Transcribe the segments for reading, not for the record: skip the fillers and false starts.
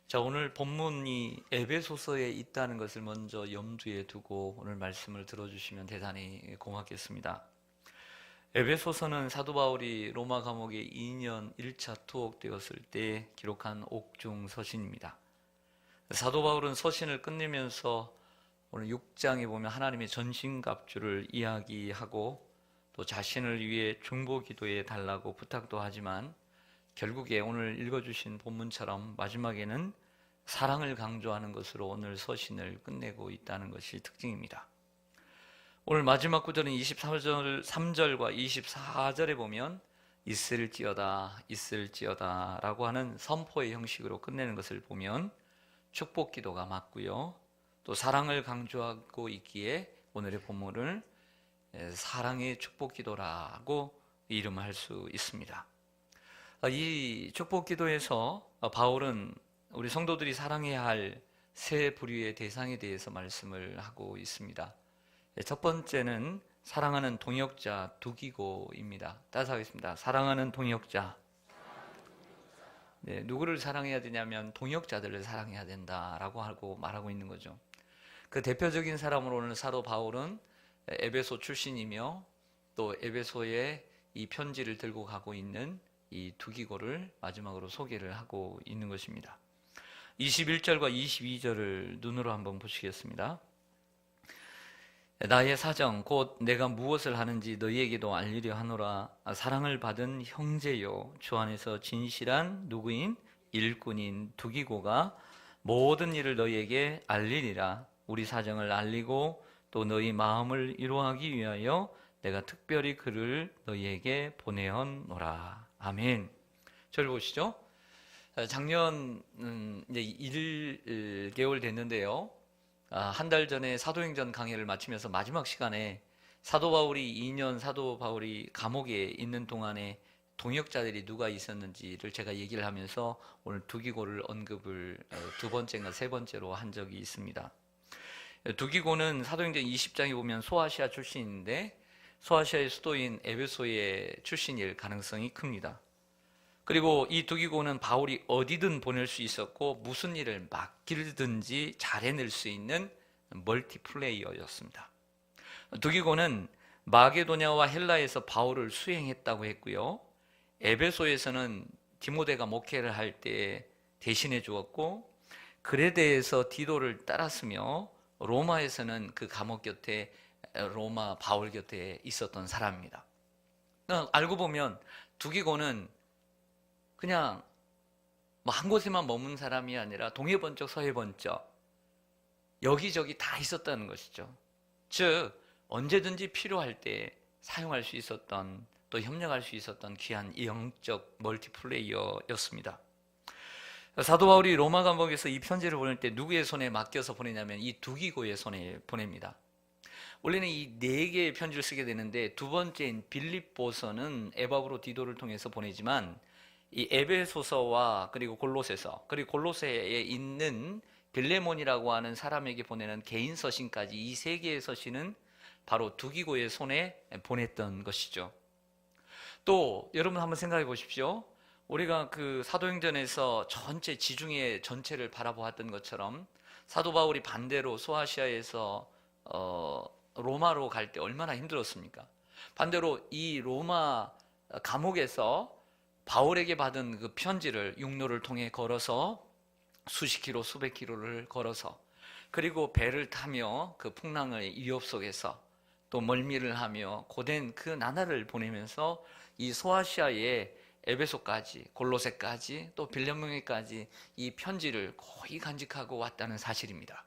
자, 오늘 본문이 에베소서에 있다는 것을 먼저 염두에 두고 오늘 말씀을 들어주시면 대단히 고맙겠습니다. 에베소서는 사도 바울이 로마 감옥에 2년 1차 투옥되었을 때 기록한 옥중 서신입니다. 사도 바울은 서신을 끝내면서 오늘 6장에 보면 하나님의 전신갑주를 이야기하고 또 자신을 위해 중보 기도해 달라고 부탁도 하지만 결국에 오늘 읽어주신 본문처럼 마지막에는 사랑을 강조하는 것으로 오늘 서신을 끝내고 있다는 것이 특징입니다. 오늘 마지막 구절인 23절과 24절에 보면 있을지어다 라고 하는 선포의 형식으로 끝내는 것을 보면 축복 기도가 맞고요, 또 사랑을 강조하고 있기에 오늘의 본문을 사랑의 축복 기도라고 이름할 수 있습니다. 이 축복 기도에서 바울은 우리 성도들이 사랑해야 할 세 부류의 대상에 대해서 말씀을 하고 있습니다. 첫 번째는 사랑하는 동역자 두기고입니다. 따라서 하겠습니다. 사랑하는 동역자. 누구를 사랑해야 되냐면 동역자들을 사랑해야 된다라고 하고 말하고 있는 거죠. 그 대표적인 사람으로는 사도 바울은 에베소 출신이며 또 에베소에 이 편지를 들고 가고 있는 이 두기고를 마지막으로 소개를 하고 있는 것입니다. 21절과 22절을 눈으로 한번 보시겠습니다. 나의 사정 곧 내가 무엇을 하는지 너희에게도 알리려 하노라. 사랑을 받은 형제요 주 안에서 진실한 누구인 일꾼인 두기고가 모든 일을 너희에게 알리리라. 우리 사정을 알리고 또 너희 마음을 위로하기 위하여 내가 특별히 그를 너희에게 보내었노라. 아멘. 저를 보시죠. 작년 이제 1개월 됐는데요. 한 달 전에 사도행전 강해를 마치면서 마지막 시간에 사도 바울이 감옥에 있는 동안에 동역자들이 누가 있었는지를 제가 얘기를 하면서 오늘 두기고를 언급을 두 번째인가 세 번째로 한 적이 있습니다. 두기고는 사도행전 20장에 보면 소아시아 출신인데 소아시아의 수도인 에베소의 출신일 가능성이 큽니다. 그리고 이 두기고는 바울이 어디든 보낼 수 있었고 무슨 일을 맡기든지 잘 해낼 수 있는 멀티플레이어였습니다. 두기고는 마게도냐와 헬라에서 바울을 수행했다고 했고요, 에베소에서는 디모데가 목회를 할 때 대신해 주었고, 그레데에서 디도를 따랐으며 로마에서는 그 감옥 곁에 로마 바울 곁에 있었던 사람입니다. 알고 보면 두기고는 그냥 한 곳에만 머문 사람이 아니라 동해 번쩍 서해 번쩍 여기저기 다 있었다는 것이죠. 즉 언제든지 필요할 때 사용할 수 있었던, 또 협력할 수 있었던 귀한 영적 멀티플레이어였습니다. 사도 바울이 로마 감옥에서 이 편지를 보낼 때 누구의 손에 맡겨서 보내냐면 이 두기고의 손에 보냅니다. 원래는 이 4개의 편지를 쓰게 되는데 두 번째인 빌립보서는 에바브로 디도를 통해서 보내지만 이 에베소서와 그리고 골로새서, 그리고 골로새에 있는 빌레몬이라고 하는 사람에게 보내는 개인 서신까지 이 3개의 서신은 바로 두기고의 손에 보냈던 것이죠. 또 여러분 한번 생각해 보십시오. 우리가 그 사도행전에서 전체 지중해 전체를 바라보았던 것처럼 사도 바울이 반대로 소아시아에서 로마로 갈 때 얼마나 힘들었습니까? 반대로 이 로마 감옥에서 바울에게 받은 그 편지를 육로를 통해 걸어서 수십 킬로 수백 킬로를 걸어서, 그리고 배를 타며 그 풍랑의 위협 속에서 또 멀미를 하며 고된 그 나날을 보내면서 이 소아시아의 에베소까지 골로새까지 또 빌레몬에까지 이 편지를 거의 간직하고 왔다는 사실입니다.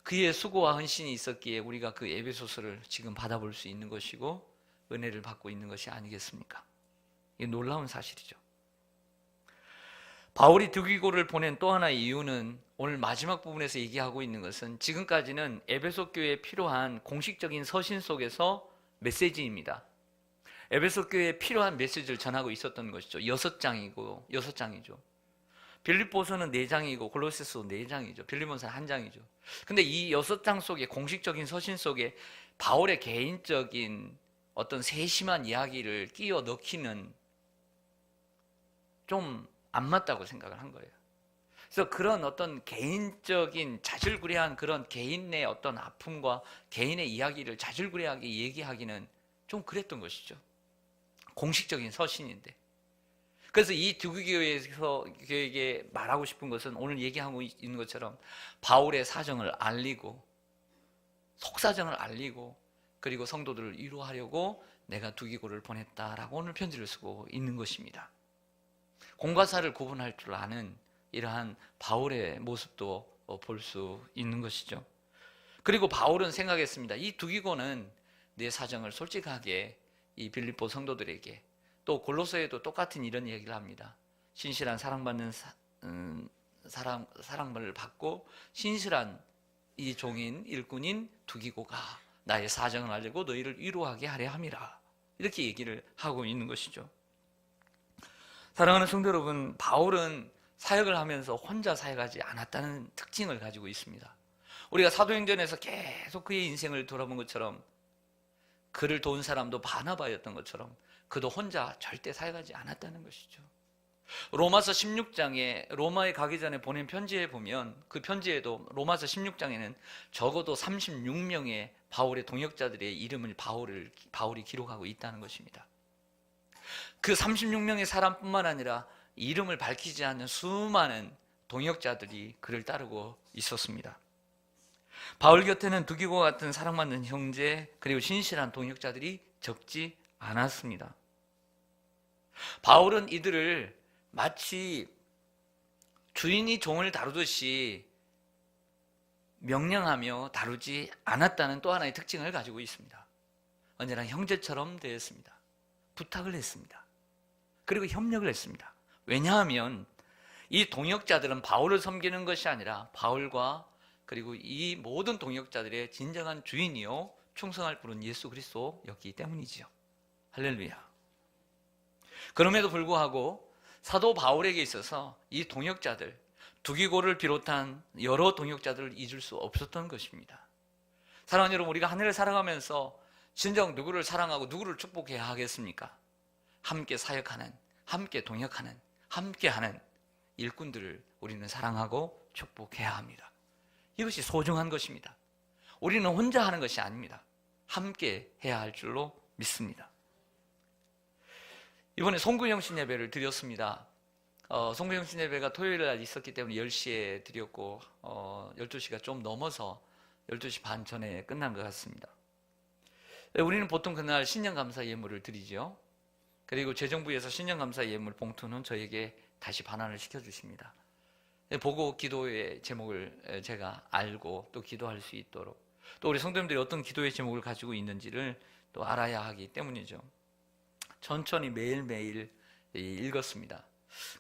그의 수고와 헌신이 있었기에 우리가 그 에베소서를 지금 받아볼 수 있는 것이고 은혜를 받고 있는 것이 아니겠습니까? 이게 놀라운 사실이죠. 바울이 두기고를 보낸 또 하나의 이유는 오늘 마지막 부분에서 얘기하고 있는 것은 지금까지는 에베소 교회에 필요한 공식적인 서신 속에서 메시지입니다. 에베소 교회에 필요한 메시지를 전하고 있었던 것이죠. 6장이죠. 빌립보서는 4장이고 골로새서 4장이죠. 빌립보서는 1장이죠. 근데 이 6장 속에 공식적인 서신 속에 바울의 개인적인 어떤 세심한 이야기를 끼워 넣기는 좀 안 맞다고 생각을 한 거예요. 그래서 그런 어떤 개인적인 자질구레한 그런 개인의 어떤 아픔과 개인의 이야기를 자질구레하게 얘기하기는 좀 그랬던 것이죠. 공식적인 서신인데. 그래서 이 두기교회에서 교회에게 말하고 싶은 것은 오늘 얘기하고 있는 것처럼 바울의 사정을 알리고 속사정을 알리고 그리고 성도들을 위로하려고 내가 두기고를 보냈다라고 오늘 편지를 쓰고 있는 것입니다. 공과 사를 구분할 줄 아는 이러한 바울의 모습도 볼 수 있는 것이죠. 그리고 바울은 생각했습니다. 이 두기고는 내 사정을 솔직하게 이 빌립보 성도들에게, 또 골로새에도 똑같은 이런 얘기를 합니다. 신실한 사랑받는 사랑을 받고 신실한 이 종인 일꾼인 두기고가 나의 사정을 알리고 너희를 위로하게 하려 함이라, 이렇게 얘기를 하고 있는 것이죠. 사랑하는 성도 여러분, 바울은 사역을 하면서 혼자 사역하지 않았다는 특징을 가지고 있습니다. 우리가 사도행전에서 계속 그의 인생을 돌아본 것처럼, 그를 도운 사람도 바나바였던 것처럼 그도 혼자 절대 사역하지 않았다는 것이죠. 로마서 16장에 로마에 가기 전에 보낸 편지에 보면, 그 편지에도 로마서 16장에는 적어도 36명의 바울의 동역자들의 이름을 바울이 기록하고 있다는 것입니다. 그 36명의 사람뿐만 아니라 이름을 밝히지 않는 수많은 동역자들이 그를 따르고 있었습니다. 바울 곁에는 두기고와 같은 사랑받는 형제, 그리고 신실한 동역자들이 적지 않았습니다. 바울은 이들을 마치 주인이 종을 다루듯이 명령하며 다루지 않았다는 또 하나의 특징을 가지고 있습니다. 언제나 형제처럼 대했습니다. 부탁을 했습니다. 그리고 협력을 했습니다. 왜냐하면 이 동역자들은 바울을 섬기는 것이 아니라 바울과 그리고 이 모든 동역자들의 진정한 주인이요 충성할 분은 예수 그리스도였기 때문이지요. 할렐루야. 그럼에도 불구하고 사도 바울에게 있어서 이 동역자들, 두기고를 비롯한 여러 동역자들을 잊을 수 없었던 것입니다. 사랑하는 여러분, 우리가 하늘을 살아가면서 진정 누구를 사랑하고 누구를 축복해야 하겠습니까? 함께 사역하는, 함께 동역하는, 함께하는 일꾼들을 우리는 사랑하고 축복해야 합니다. 이것이 소중한 것입니다. 우리는 혼자 하는 것이 아닙니다. 함께 해야 할 줄로 믿습니다. 이번에 송구영신 예배를 드렸습니다. 송구영신 예배가 토요일 날 있었기 때문에 10시에 드렸고 12시가 좀 넘어서 12시 반 전에 끝난 것 같습니다. 우리는 보통 그날 신년감사 예물을 드리죠. 그리고 재정부에서 신년감사 예물 봉투는 저에게 다시 반환을 시켜주십니다. 보고 기도의 제목을 제가 알고 또 기도할 수 있도록, 또 우리 성도님들이 어떤 기도의 제목을 가지고 있는지를 또 알아야 하기 때문이죠. 천천히 매일매일 읽었습니다.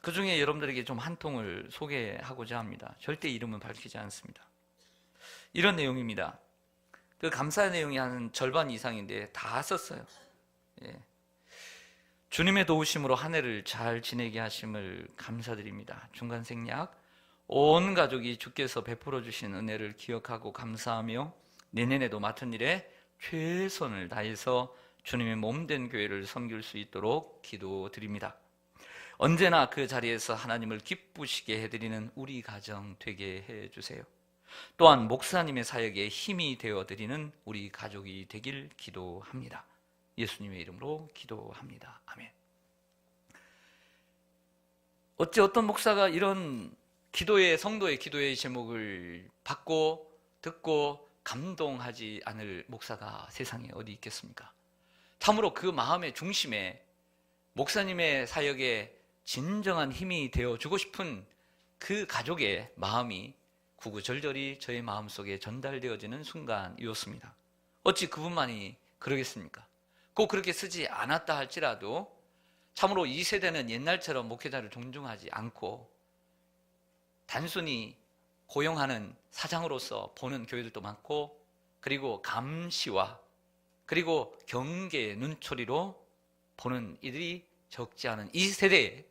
그 중에 여러분들에게 좀 한 통을 소개하고자 합니다. 절대 이름은 밝히지 않습니다. 이런 내용입니다. 그 감사 내용이 한 절반 이상인데 다 썼어요. 예. 주님의 도우심으로 한 해를 잘 지내게 하심을 감사드립니다. 중간 생략. 온 가족이 주께서 베풀어 주신 은혜를 기억하고 감사하며 내년에도 맡은 일에 최선을 다해서 주님의 몸된 교회를 섬길 수 있도록 기도드립니다. 언제나 그 자리에서 하나님을 기쁘시게 해드리는 우리 가정 되게 해주세요. 또한 목사님의 사역에 힘이 되어드리는 우리 가족이 되길 기도합니다. 예수님의 이름으로 기도합니다. 아멘. 어찌 어떤 목사가 이런 기도의, 성도의 기도의 제목을 받고 듣고 감동하지 않을 목사가 세상에 어디 있겠습니까? 참으로 그 마음의 중심에 목사님의 사역에 진정한 힘이 되어주고 싶은 그 가족의 마음이 구구절절히 저의 마음속에 전달되어지는 순간이었습니다. 어찌 그분만이 그러겠습니까? 꼭 그렇게 쓰지 않았다 할지라도 참으로 이 세대는 옛날처럼 목회자를 존중하지 않고 단순히 고용하는 사장으로서 보는 교회들도 많고, 그리고 감시와 그리고 경계의 눈초리로 보는 이들이 적지 않은 이 세대에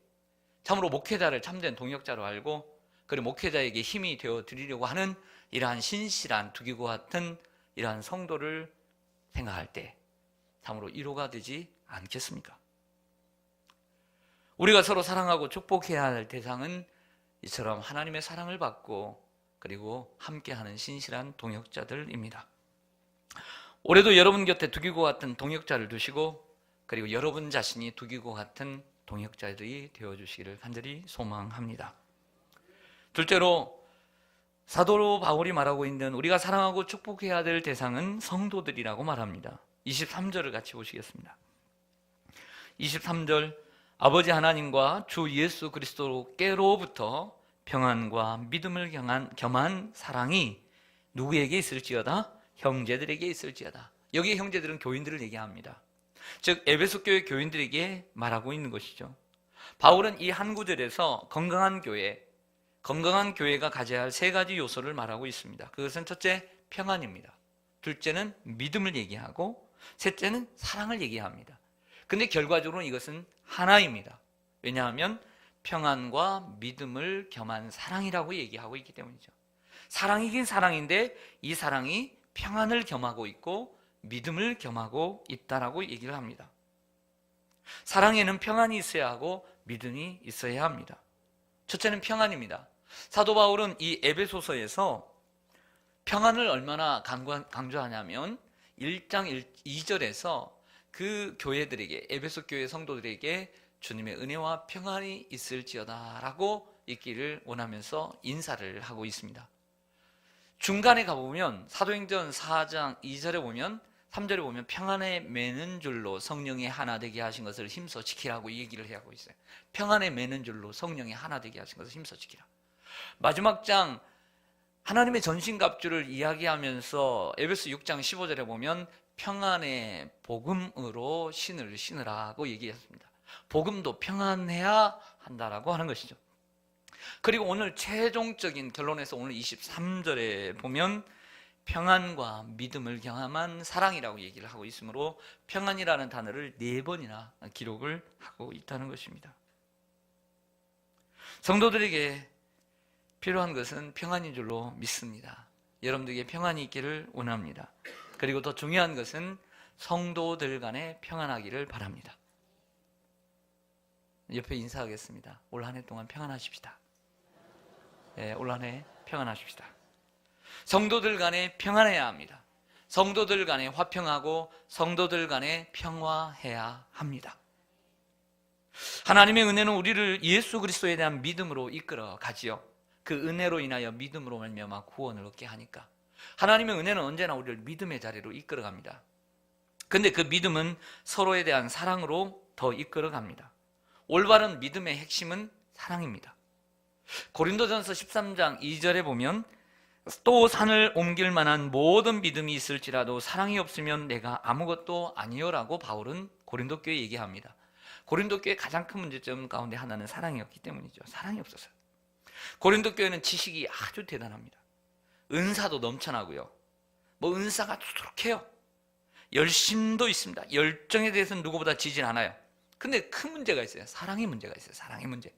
참으로 목회자를 참된 동역자로 알고, 그리고 목회자에게 힘이 되어 드리려고 하는 이러한 신실한 두기고 같은 이러한 성도를 생각할 때 참으로 위로가 되지 않겠습니까? 우리가 서로 사랑하고 축복해야 할 대상은 이처럼 하나님의 사랑을 받고 그리고 함께하는 신실한 동역자들입니다. 올해도 여러분 곁에 두기고 같은 동역자를 두시고 그리고 여러분 자신이 두기고 같은 동역자들이 되어주시기를 간절히 소망합니다. 둘째로 사도 바울이 말하고 있는 우리가 사랑하고 축복해야 될 대상은 성도들이라고 말합니다. 23절을 같이 보시겠습니다. 23절 아버지 하나님과 주 예수 그리스도께로부터 평안과 믿음을 겸한 사랑이 누구에게 있을지어다? 형제들에게 있을지어다. 여기에 형제들은 교인들을 얘기합니다. 즉 에베소 교회 교인들에게 말하고 있는 것이죠. 바울은 이 한 구절에서 건강한 교회가 가져야 할 세 가지 요소를 말하고 있습니다. 그것은 첫째 평안입니다. 둘째는 믿음을 얘기하고 셋째는 사랑을 얘기합니다. 근데 결과적으로 이것은 하나입니다. 왜냐하면 평안과 믿음을 겸한 사랑이라고 얘기하고 있기 때문이죠. 사랑이긴 사랑인데 이 사랑이 평안을 겸하고 있고 믿음을 겸하고 있다라고 얘기를 합니다. 사랑에는 평안이 있어야 하고 믿음이 있어야 합니다. 첫째는 평안입니다. 사도 바울은 이 에베소서에서 평안을 얼마나 강조하냐면 1장 2절에서 그 교회들에게, 에베소 교회 성도들에게 주님의 은혜와 평안이 있을지어다 라고 있기를 원하면서 인사를 하고 있습니다. 중간에 가보면 사도행전 4장 2절에 보면 3절에 보면 평안에 매는 줄로 성령이 하나 되게 하신 것을 힘써 지키라고 얘기를 하고 있어요. 평안에 매는 줄로 성령이 하나 되게 하신 것을 힘써 지키라. 마지막 장 하나님의 전신갑주를 이야기하면서 에베소 6장 15절에 보면 평안의 복음으로 신을 신으라고 얘기했습니다. 복음도 평안해야 한다라고 하는 것이죠. 그리고 오늘 최종적인 결론에서 오늘 23절에 보면 평안과 믿음을 경험한 사랑이라고 얘기를 하고 있으므로 평안이라는 단어를 4번이나 기록을 하고 있다는 것입니다. 성도들에게 필요한 것은 평안인 줄로 믿습니다. 여러분들에게 평안이 있기를 원합니다. 그리고 더 중요한 것은 성도들 간에 평안하기를 바랍니다. 옆에 인사하겠습니다. 올 한 해 동안 평안하십시다. 네, 올 한 해 평안하십시다. 성도들 간에 평안해야 합니다. 성도들 간에 화평하고 성도들 간에 평화해야 합니다. 하나님의 은혜는 우리를 예수 그리스도에 대한 믿음으로 이끌어 가지요. 그 은혜로 인하여 믿음으로 말미암아 구원을 얻게 하니까 하나님의 은혜는 언제나 우리를 믿음의 자리로 이끌어 갑니다. 근데 그 믿음은 서로에 대한 사랑으로 더 이끌어 갑니다. 올바른 믿음의 핵심은 사랑입니다. 고린도전서 13장 2절에 보면 또 산을 옮길 만한 모든 믿음이 있을지라도 사랑이 없으면 내가 아무것도 아니요라고 바울은 고린도 교회에 얘기합니다. 고린도 교회의 가장 큰 문제점 가운데 하나는 사랑이었기 때문이죠. 사랑이 없었어요. 고린도 교회는 지식이 아주 대단합니다. 은사도 넘쳐나고요. 은사가 두둑해요. 열심도 있습니다. 열정에 대해서는 누구보다 지진 않아요. 근데 큰 문제가 있어요. 사랑의 문제가 있어요. 사랑의 문제.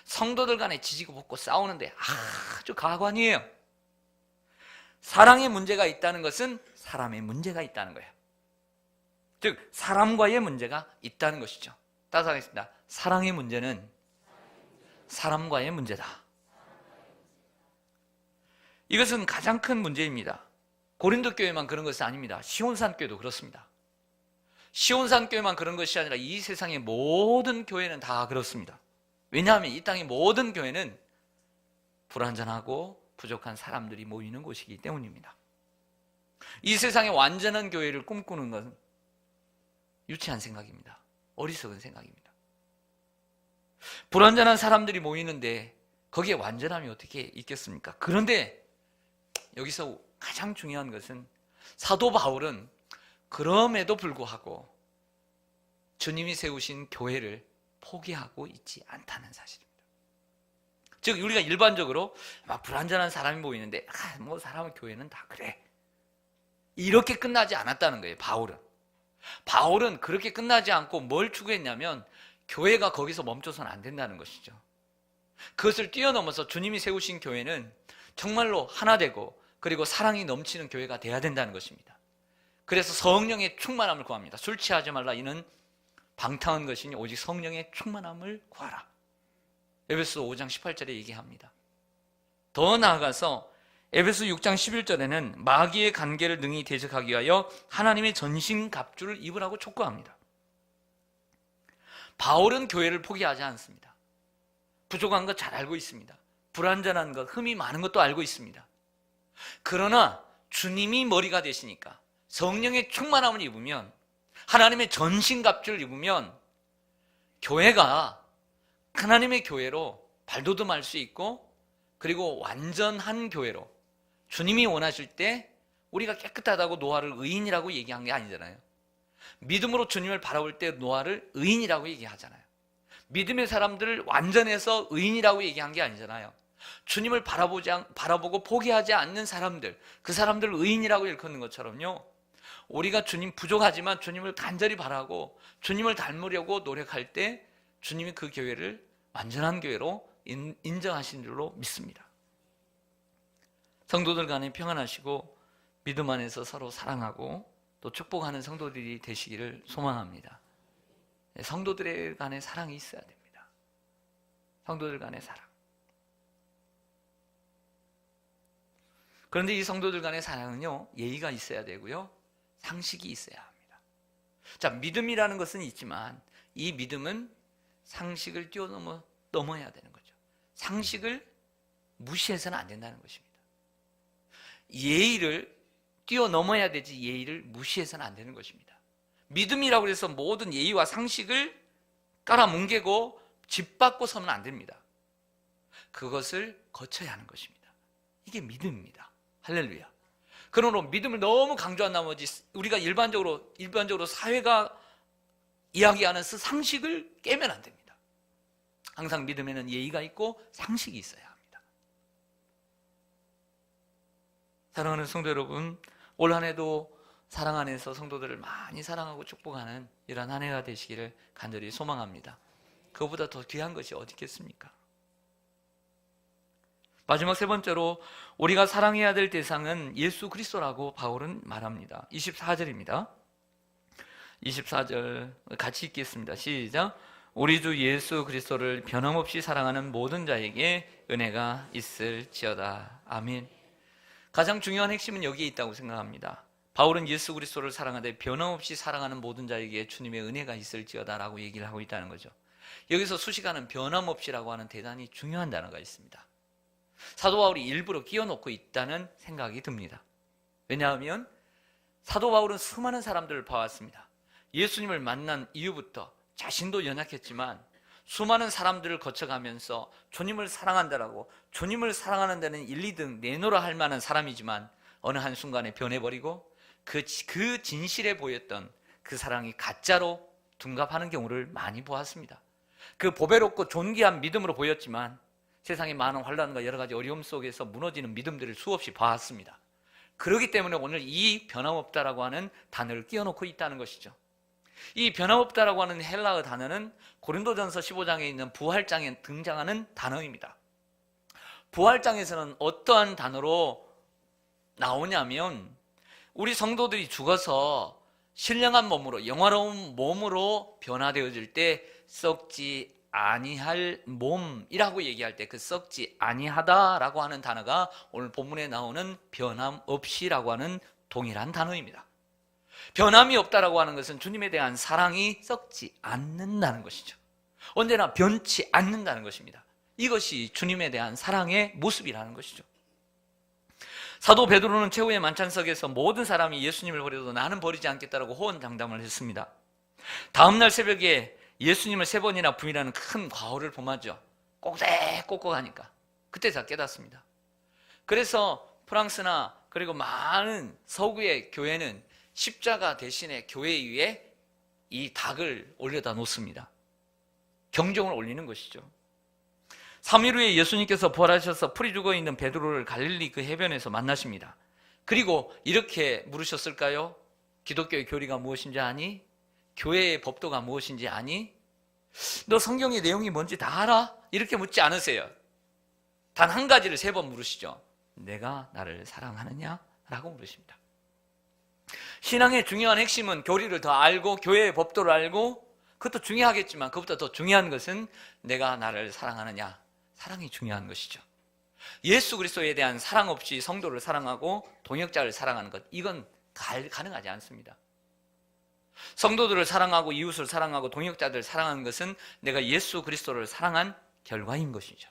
성도들 간에 지지고 볶고 싸우는데 아주 가관이에요. 사랑의 문제가 있다는 것은 사람의 문제가 있다는 거예요. 즉 사람과의 문제가 있다는 것이죠. 따라서 하겠습니다. 사랑의 문제는 사람과의 문제다. 이것은 가장 큰 문제입니다. 고린도 교회만 그런 것이 아닙니다. 시온산 교회도 그렇습니다. 시온산 교회만 그런 것이 아니라 이 세상의 모든 교회는 다 그렇습니다. 왜냐하면 이 땅의 모든 교회는 불완전하고 부족한 사람들이 모이는 곳이기 때문입니다. 이 세상의 완전한 교회를 꿈꾸는 것은 유치한 생각입니다. 어리석은 생각입니다. 불완전한 사람들이 모이는데 거기에 완전함이 어떻게 있겠습니까? 그런데 여기서 가장 중요한 것은 사도 바울은 그럼에도 불구하고 주님이 세우신 교회를 포기하고 있지 않다는 사실입니다. 즉 우리가 일반적으로 불완전한 사람이 모이는데 사람은 교회는 다 그래 이렇게 끝나지 않았다는 거예요. 바울은 그렇게 끝나지 않고 뭘 추구했냐면 교회가 거기서 멈춰서는 안 된다는 것이죠. 그것을 뛰어넘어서 주님이 세우신 교회는 정말로 하나 되고 그리고 사랑이 넘치는 교회가 돼야 된다는 것입니다. 그래서 성령의 충만함을 구합니다. 술 취하지 말라 이는 방탕한 것이니 오직 성령의 충만함을 구하라. 에베소 5장 18절에 얘기합니다. 더 나아가서 에베소 6장 11절에는 마귀의 관계를 능히 대적하기 위하여 하나님의 전신갑주를 입으라고 촉구합니다. 바울은 교회를 포기하지 않습니다. 부족한 것 잘 알고 있습니다. 불완전한 것, 흠이 많은 것도 알고 있습니다. 그러나 주님이 머리가 되시니까 성령의 충만함을 입으면, 하나님의 전신갑주를 입으면 교회가 하나님의 교회로 발돋움할 수 있고, 그리고 완전한 교회로, 주님이 원하실 때 우리가 깨끗하다고 노아를 의인이라고 얘기한 게 아니잖아요. 믿음으로 주님을 바라볼 때 노아를 의인이라고 얘기하잖아요. 믿음의 사람들을 완전해서 의인이라고 얘기한 게 아니잖아요. 주님을 바라보고 포기하지 않는 사람들, 그 사람들을 의인이라고 일컫는 것처럼요, 우리가 주님 부족하지만 주님을 간절히 바라고 주님을 닮으려고 노력할 때 주님이 그 교회를 완전한 교회로 인정하신 줄로 믿습니다. 성도들 간에 평안하시고 믿음 안에서 서로 사랑하고 또 축복하는 성도들이 되시기를 소망합니다. 성도들 간에 사랑이 있어야 됩니다. 성도들 간의 사랑. 그런데 이 성도들 간의 사랑은요, 예의가 있어야 되고요, 상식이 있어야 합니다. 자, 믿음이라는 것은 있지만 이 믿음은 상식을 뛰어넘어야 되는 거죠. 상식을 무시해서는 안 된다는 것입니다. 예의를 뛰어넘어야 되지 예의를 무시해서는 안 되는 것입니다. 믿음이라고 해서 모든 예의와 상식을 깔아뭉개고 짓밟고 서면 안 됩니다. 그것을 거쳐야 하는 것입니다. 이게 믿음입니다. 할렐루야. 그러므로 믿음을 너무 강조한 나머지 우리가 일반적으로 사회가 이야기하는 그 상식을 깨면 안 됩니다. 항상 믿음에는 예의가 있고 상식이 있어야 합니다. 사랑하는 성도 여러분, 올 한 해도 사랑 안에서 성도들을 많이 사랑하고 축복하는 이런 한 해가 되시기를 간절히 소망합니다. 그것보다 더 귀한 것이 어디 있겠습니까? 마지막 세 번째로 우리가 사랑해야 될 대상은 예수 그리스도라고 바울은 말합니다. 24절입니다. 24절 같이 읽겠습니다. 시작. 우리 주 예수 그리스도를 변함없이 사랑하는 모든 자에게 은혜가 있을지어다. 아멘. 가장 중요한 핵심은 여기에 있다고 생각합니다. 바울은 예수 그리스도를 사랑하되 변함없이 사랑하는 모든 자에게 주님의 은혜가 있을지어다 라고 얘기를 하고 있다는 거죠. 여기서 수식하는 변함없이라고 하는 대단히 중요한 단어가 있습니다. 사도 바울이 일부러 끼워놓고 있다는 생각이 듭니다. 왜냐하면 사도 바울은 수많은 사람들을 봐왔습니다. 예수님을 만난 이후부터 자신도 연약했지만 수많은 사람들을 거쳐가면서 주님을 사랑한다라고, 주님을 사랑하는 데는 1, 2등 내놓으라 할 만한 사람이지만 어느 한순간에 변해버리고 그 진실에 보였던 그 사랑이 가짜로 둔갑하는 경우를 많이 보았습니다. 그 보배롭고 존귀한 믿음으로 보였지만 세상의 많은 환난과 여러 가지 어려움 속에서 무너지는 믿음들을 수없이 봐왔습니다. 그렇기 때문에 오늘 이 변함없다라고 하는 단어를 끼워놓고 있다는 것이죠. 이 변함없다라고 하는 헬라어 단어는 고린도전서 15장에 있는 부활장에 등장하는 단어입니다. 부활장에서는 어떠한 단어로 나오냐면 우리 성도들이 죽어서 신령한 몸으로, 영화로운 몸으로 변화되어질 때 썩지 아니할 몸이라고 얘기할 때 그 썩지 아니하다라고 하는 단어가 오늘 본문에 나오는 변함없이라고 하는 동일한 단어입니다. 변함이 없다라고 하는 것은 주님에 대한 사랑이 썩지 않는다는 것이죠. 언제나 변치 않는다는 것입니다. 이것이 주님에 대한 사랑의 모습이라는 것이죠. 사도 베드로는 최후의 만찬석에서 모든 사람이 예수님을 버려도 나는 버리지 않겠다라고 호언장담을 했습니다. 다음날 새벽에 예수님을 3번이나 부인하는 큰 과오를 범하죠. 꼭대꼭꼭하니까 그때 다 깨닫습니다. 그래서 프랑스나 그리고 많은 서구의 교회는 십자가 대신에 교회 위에 이 닭을 올려다 놓습니다. 경종을 올리는 것이죠. 3일 후에 예수님께서 부활하셔서 풀이 죽어있는 베드로를 갈릴리 그 해변에서 만나십니다. 그리고 이렇게 물으셨을까요? 기독교의 교리가 무엇인지 아니? 교회의 법도가 무엇인지 아니? 너 성경의 내용이 뭔지 다 알아? 이렇게 묻지 않으세요. 단 한 가지를 3번 물으시죠. 내가 나를 사랑하느냐? 라고 물으십니다. 신앙의 중요한 핵심은 교리를 더 알고 교회의 법도를 알고 그것도 중요하겠지만 그것보다 더 중요한 것은 내가 나를 사랑하느냐, 사랑이 중요한 것이죠. 예수 그리스도에 대한 사랑 없이 성도를 사랑하고 동역자를 사랑하는 것, 이건 가능하지 않습니다. 성도들을 사랑하고 이웃을 사랑하고 동역자들을 사랑하는 것은 내가 예수 그리스도를 사랑한 결과인 것이죠.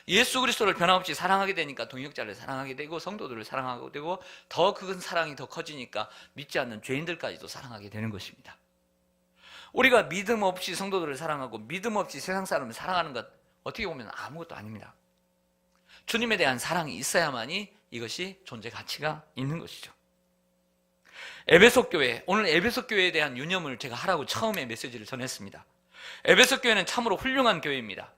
예수 그리스도를 변함없이 사랑하게 되니까 동역자를 사랑하게 되고 성도들을 사랑하게 되고 더 큰 사랑이 더 커지니까 믿지 않는 죄인들까지도 사랑하게 되는 것입니다. 우리가 믿음 없이 성도들을 사랑하고 믿음 없이 세상 사람을 사랑하는 것, 어떻게 보면 아무것도 아닙니다. 주님에 대한 사랑이 있어야만이 이것이 존재 가치가 있는 것이죠. 에베소 교회, 오늘 에베소 교회에 대한 유념을 제가 하라고 처음에 메시지를 전했습니다. 에베소 교회는 참으로 훌륭한 교회입니다.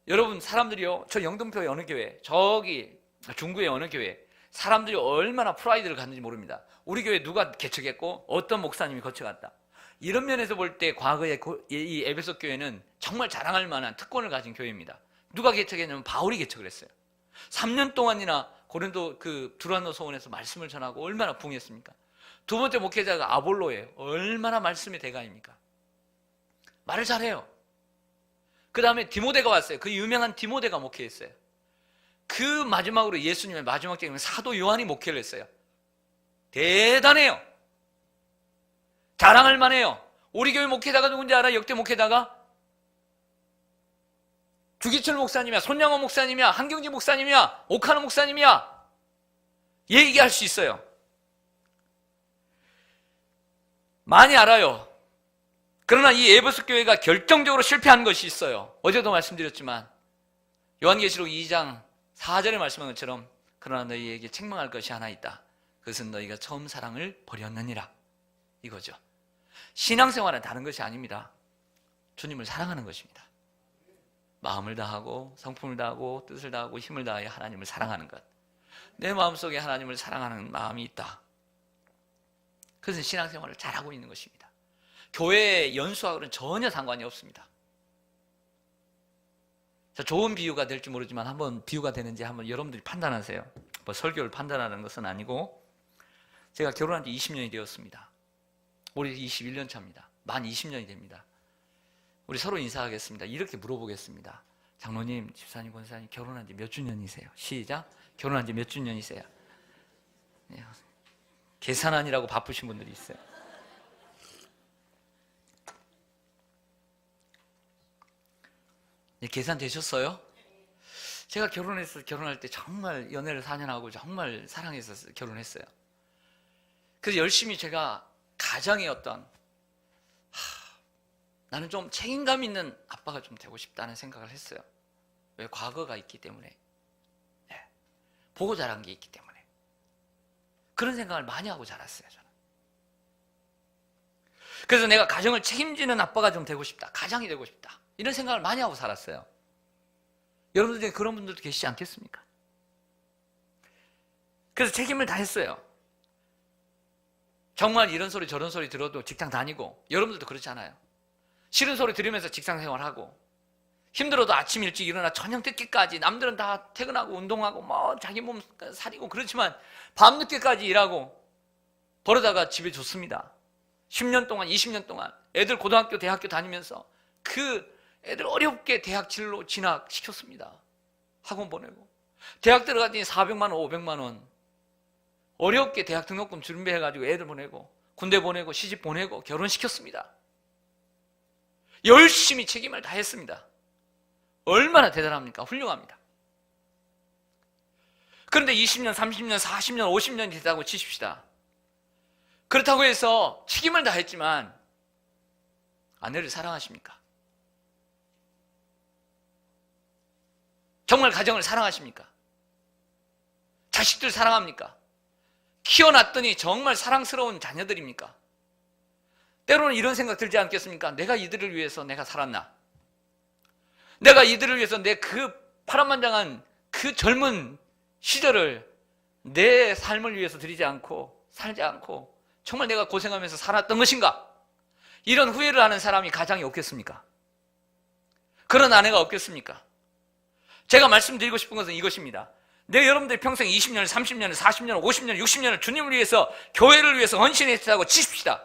여러분, 사람들이요, 저 영등포의 어느 교회, 저기 중구의 어느 교회, 사람들이 얼마나 프라이드를 갖는지 모릅니다. 우리 교회 누가 개척했고 어떤 목사님이 거쳐갔다. 이런 면에서 볼 때 과거에 이 에베소 교회는 정말 자랑할 만한 특권을 가진 교회입니다. 누가 개척했냐면 바울이 개척을 했어요. 3년 동안이나 고린도 두란노 소원에서 말씀을 전하고 얼마나 부흥했습니까? 두 번째 목회자가 아볼로예요. 얼마나 말씀의 대가입니까? 말을 잘해요. 그 다음에 디모데가 왔어요. 그 유명한 디모데가 목회했어요. 그 마지막으로 예수님의 마지막 때문에 사도 요한이 목회를 했어요. 대단해요. 자랑할 만해요. 우리 교회 목회자가 누군지 알아? 역대 목회자가? 주기철 목사님이야, 손양원 목사님이야, 한경지 목사님이야, 오카노 목사님이야. 얘기할 수 있어요. 많이 알아요. 그러나 이 에베소 교회가 결정적으로 실패한 것이 있어요. 어제도 말씀드렸지만 요한계시록 2장 4절에 말씀한 것처럼 그러나 너희에게 책망할 것이 하나 있다. 그것은 너희가 처음 사랑을 버렸느니라. 이거죠. 신앙생활은 다른 것이 아닙니다. 주님을 사랑하는 것입니다. 마음을 다하고 성품을 다하고 뜻을 다하고 힘을 다하여 하나님을 사랑하는 것. 내 마음속에 하나님을 사랑하는 마음이 있다. 그것은 신앙생활을 잘하고 있는 것입니다. 교회의 연수하고는 전혀 상관이 없습니다. 자, 좋은 비유가 될지 모르지만 한번 비유가 되는지 한번 여러분들이 판단하세요. 뭐 설교를 판단하는 것은 아니고, 제가 결혼한 지 20년이 되었습니다. 올해 21년 차입니다. 만 20년이 됩니다. 우리 서로 인사하겠습니다. 이렇게 물어보겠습니다. 장로님, 집사님, 권사님 결혼한 지 몇 주년이세요? 시작. 결혼한 지 몇 주년이세요? 네. 계산하느라고 바쁘신 분들이 있어요. 네, 계산되셨어요? 제가 결혼할 때 정말 연애를 4년 하고 정말 사랑해서 결혼했어요. 그래서 열심히 제가 가정의 어떤 나는 좀 책임감 있는 아빠가 좀 되고 싶다는 생각을 했어요. 왜? 과거가 있기 때문에. 네. 보고 자란 게 있기 때문에. 그런 생각을 많이 하고 자랐어요, 저는. 그래서 내가 가정을 책임지는 아빠가 좀 되고 싶다. 가장이 되고 싶다. 이런 생각을 많이 하고 살았어요. 여러분들 중에 그런 분들도 계시지 않겠습니까? 그래서 책임을 다했어요. 정말 이런 소리 저런 소리 들어도 직장 다니고, 여러분들도 그렇지 않아요? 싫은 소리 들으면서 직장 생활하고, 힘들어도 아침 일찍 일어나 저녁 늦게까지, 남들은 다 퇴근하고 운동하고 뭐 자기 몸 사리고 그렇지만 밤늦게까지 일하고 그러다가 집에 줬습니다. 10년 동안 20년 동안 애들 고등학교 대학교 다니면서 그 애들 어렵게 대학 진로 진학시켰습니다. 학원 보내고 대학 들어갔더니 400만 원 500만 원 어렵게 대학 등록금 준비해가지고 애들 보내고 군대 보내고 시집 보내고 결혼시켰습니다. 열심히 책임을 다했습니다. 얼마나 대단합니까? 훌륭합니다. 그런데 20년, 30년, 40년, 50년이 됐다고 치십시다. 그렇다고 해서 책임을 다했지만 아내를 사랑하십니까? 정말 가정을 사랑하십니까? 자식들 사랑합니까? 키워놨더니 정말 사랑스러운 자녀들입니까? 때로는 이런 생각 들지 않겠습니까? 내가 이들을 위해서 내가 살았나? 내가 이들을 위해서 내 그 파란만장한 그 젊은 시절을 내 삶을 위해서 드리지 않고 살지 않고 정말 내가 고생하면서 살았던 것인가? 이런 후회를 하는 사람이 가장이 없겠습니까? 그런 아내가 없겠습니까? 제가 말씀드리고 싶은 것은 이것입니다. 내 여러분들이 평생 20년, 30년, 40년, 50년, 60년을 주님을 위해서 교회를 위해서 헌신했다고 치십시다.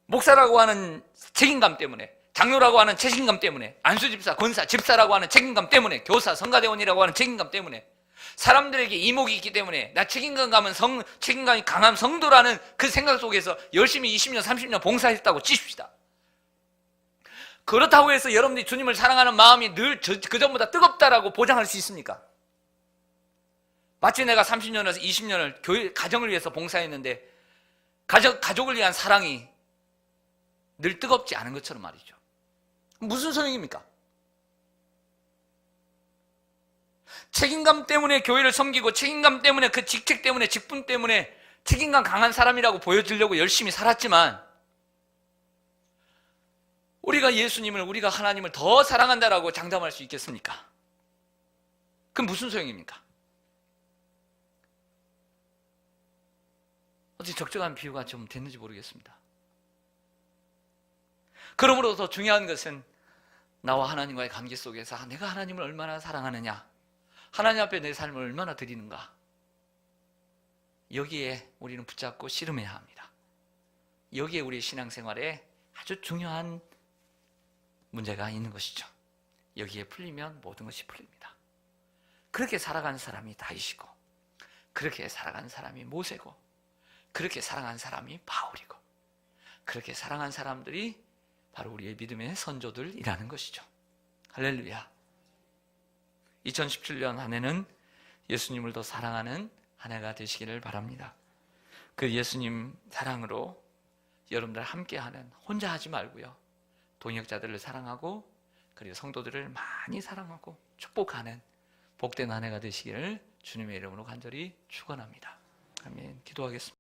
목사라고 하는 책임감 때문에, 장로라고 하는 책임감 때문에, 안수집사, 권사, 집사라고 하는 책임감 때문에, 교사, 성가대원이라고 하는 책임감 때문에, 사람들에게 이목이 있기 때문에 나 책임감이 강한 성도라는 그 생각 속에서 열심히 20년, 30년 봉사했다고 치십시다. 그렇다고 해서 여러분들이 주님을 사랑하는 마음이 늘 그전보다 뜨겁다라고 보장할 수 있습니까? 마치 내가 30년에서 20년을 교회, 가정을 위해서 봉사했는데 가족을 위한 사랑이 늘 뜨겁지 않은 것처럼 말이죠. 무슨 소용입니까? 책임감 때문에 교회를 섬기고, 책임감 때문에 그 직책 때문에, 직분 때문에 책임감 강한 사람이라고 보여주려고 열심히 살았지만, 우리가 예수님을, 우리가 하나님을 더 사랑한다라고 장담할 수 있겠습니까? 그럼 무슨 소용입니까? 어떻게 적절한 비유가 좀 됐는지 모르겠습니다. 그러므로 더 중요한 것은 나와 하나님과의 관계 속에서 내가 하나님을 얼마나 사랑하느냐, 하나님 앞에 내 삶을 얼마나 드리는가, 여기에 우리는 붙잡고 씨름해야 합니다. 여기에 우리의 신앙생활에 아주 중요한 문제가 있는 것이죠. 여기에 풀리면 모든 것이 풀립니다. 그렇게 살아가는 사람이 다윗이고, 그렇게 살아가는 사람이 모세고, 그렇게 살아간 사람이 바울이고, 그렇게 살아간 사람들이 바로 우리의 믿음의 선조들이라는 것이죠. 할렐루야. 2017년 한 해는 예수님을 더 사랑하는 한 해가 되시기를 바랍니다. 그 예수님 사랑으로 여러분들 함께하는, 혼자 하지 말고요, 동역자들을 사랑하고, 그리고 성도들을 많이 사랑하고 축복하는 복된 한 해가 되시기를 주님의 이름으로 간절히 축원합니다. 아멘. 기도하겠습니다.